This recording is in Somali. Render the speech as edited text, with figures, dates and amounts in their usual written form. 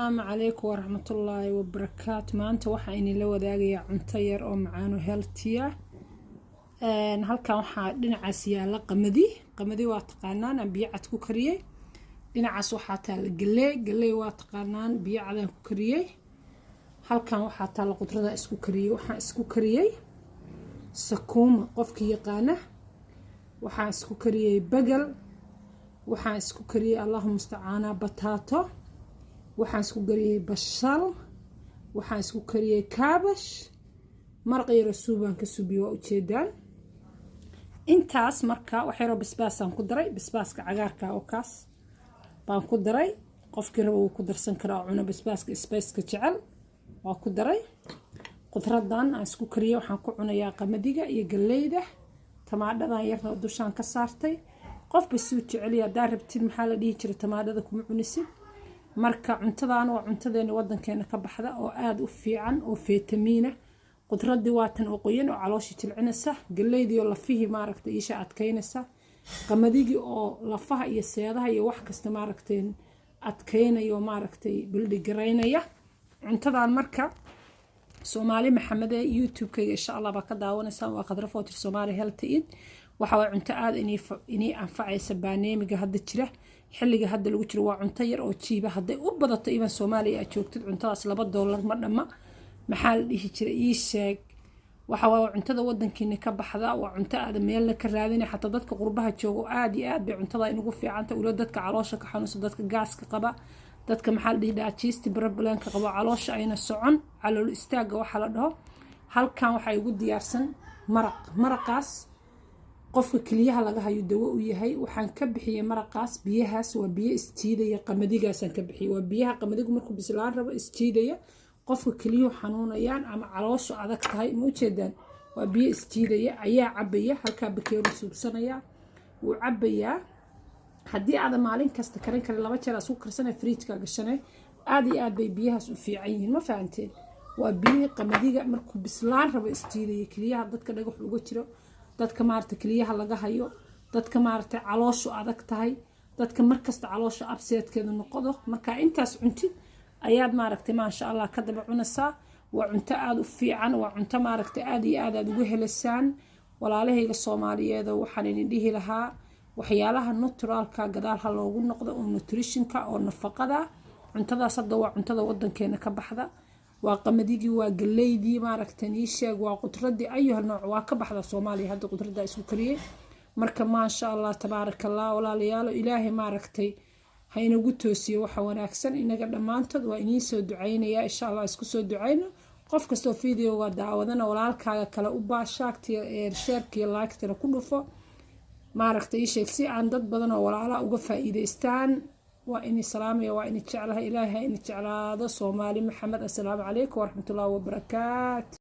السلام عليكم ورحمة الله وبركاته. maanta waxaa inila wadaagayaa cunto yar oo macaan oo healthy ah. halkan waxaa dhinacaas yaala qamadi waa taqaanaan aan biyo cad ku kariyay. dhinacaas waxaa taala galey waa taqaanaan biyo cad aan ku kariyay. halkan waxaa taala qudrada isku kariyay. waxaan isku kariyay sakuuma qofkii yaqaana. waxaan isku kariyay bagal. waxaan isku kariyay Allahu musta'aana bataato. waxaan isku kariyay basal. waxaan isku kariyay kaabash. maraq yar suubaan ka suubiyo waa ujeedaan. intaas marka waxa yar basbaas aan ku daray, basbaaska cagaarka oo kaas baan ku daray. qofkii rabo uu ku darsan karaa cuna basbaaska spice-ka jecel waa ku daray. qudradan aan isku kariyay waxaan ku cunayaa qamadiga iyo galeyda. tamaadhadan yarna dushaan ka saartay. qofba suu jecel yahay hadaa rabtid maxaa la dhihi jiray tamaadhada kuma cunisid. marka cuntadan waa cuntadeena wadankeena ka baxda oo aad u fiican oo fitamiina. qudradii waa tan oo qoyan oo caloosha jilcinaysa. galeydii oo lafihii maaragtay isha adkaynaysa. qamadigi oo lafaha iyo seedaha iyo wax kasta maaragtay adkaynayo maaragtay bildi gareynaya. cuntadan marka Soomaali Maxamed ee YouTube-kayga insha Allah ba ka daawanaysan waa Khadra Footir Soomaali Health Eat. waxa way cunto aad inay anfacaysa barnaamijka hadda jira xilliga hadda lagu jiro. waa cunto yar oo jiiba haday u badato iban Soomaaliya aad joogtid cuntadaas $2 ma dhama. maxaa la dhihi jiray ii sheeg. waxa way cuntada wadankeena ka baxda waa cunto aad meelna ka raadinay xataa dadka qurbaha joogo aad iyo aad bay cuntada inagu fiicanta ula dadka caloosha ka xanuunsan dadka gaaska qaba dadka maxaa la dhihi digestive problem-ka qaba caloosha ayna socon calool istaaga waxa la dhaho. halkan waxa ugu diyaarsan maraqaas qofka kaliyaha laga hayo dawo u yahay. waxaan ka bixiyay maraqaas biyahaas waa biyo isjiidaya qamadigaas aan ka bixiyay. waa biyaha qamadigu markuu bislaan rabo isjiidaya qofka kaliyuhu xanuunayaan ama caloosha adag tahay ma u jeedaan. waa biyo isjiidaya ayaa cabaya halka bakeeru suubsanaya wuu cabaya. haddii aad maalin kasta karin kale 2 jeer isku karsanay fridge-ka gashanay aad iyo aad bay biyahaas u fiican yihiin ma fahanteen. waa biyo qamadiga markuu bislaan rabo isjiidaya kaliyaha dadka dhagax uga jiro dadka maarta kaliyaha laga hayo dadka maarta caloosha adag tahay dadka markasta caloosha abseedkeedu noqdo. marka intaas cuntid ayaad maaragtay ma sha Allah ka daba cunaysaa. waa cunto aad u fiican waa cunto maaragtay aad iyo aad ugu helasaan walaalahayga Soomaaliyeed. waxaan idin dhihi lahaa waxyaalaha naturalka gadaal ha loogu noqdo oo nutritionka oo nafaqada. cuntadaas hadda waa cuntada wadankeena ka baxda. waa qamadigi waa galeydii maaragtay ii sheeg waa qudradii ayuha nooc waa ka baxda Soomaaliya hadda qudrada isku kariyay. marka ma sha Allah tabarakallah walaalayaal ilaahay maaragtay haynagu toosiyo waxa wanaagsan inaga dhamaantood waa inii soo ducaynaya insha Allah isku soo ducayno. qof kasto video-ga daawadana walaalkaaga kale u baashaagtiyo share-kiyo like-tana ku dhufo maaragtay sheeg si aan dad badan oo walaala uga faa'iideystaan. waa inii salaamaya waa inii jeclahay ilaahay inii jeclaado Soomaali Maxamed. assalaamu calaykum waraxmatullaahi wabarakaatu.